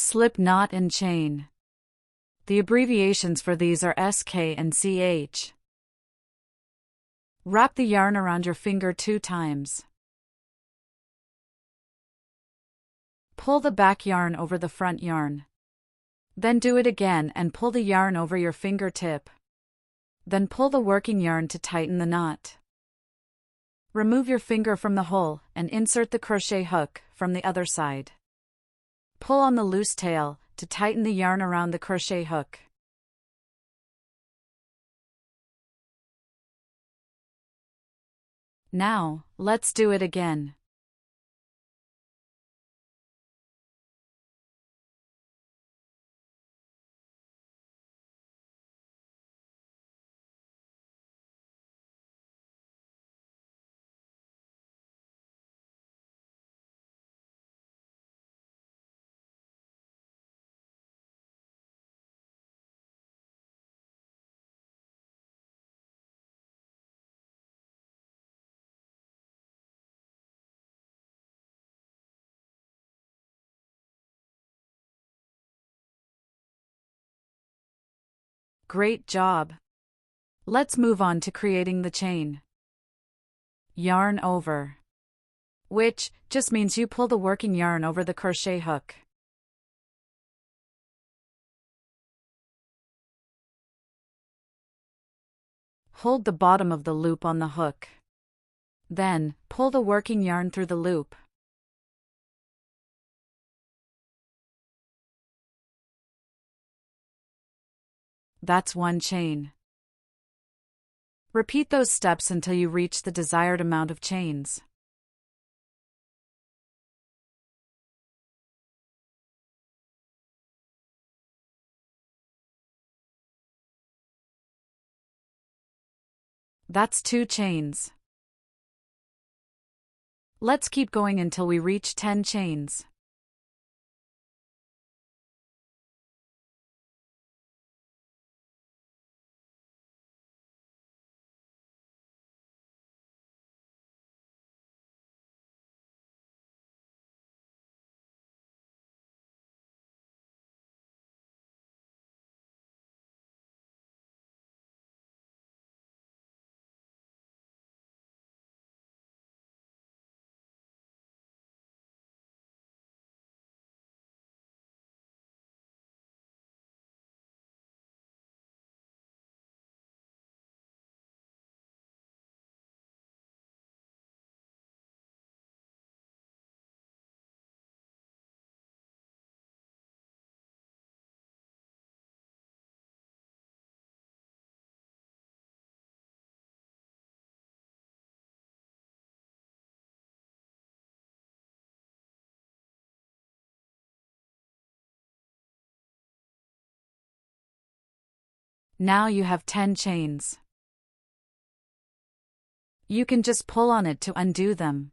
Slip knot and chain. The abbreviations for these are SK and CH. Wrap the yarn around your finger 2 times. Pull the back yarn over the front yarn. Then do it again and pull the yarn over your fingertip. Then pull the working yarn to tighten the knot. Remove your finger from the hole and insert the crochet hook from the other side. Pull on the loose tail to tighten the yarn around the crochet hook. Now, let's do it again. Great job! Let's move on to creating the chain. Yarn over. Which just means you pull the working yarn over the crochet hook. Hold the bottom of the loop on the hook. Then, pull the working yarn through the loop. That's 1 chain. Repeat those steps until you reach the desired amount of chains. That's 2 chains. Let's keep going until we reach 10 chains. Now you have 10 chains. You can just pull on it to undo them.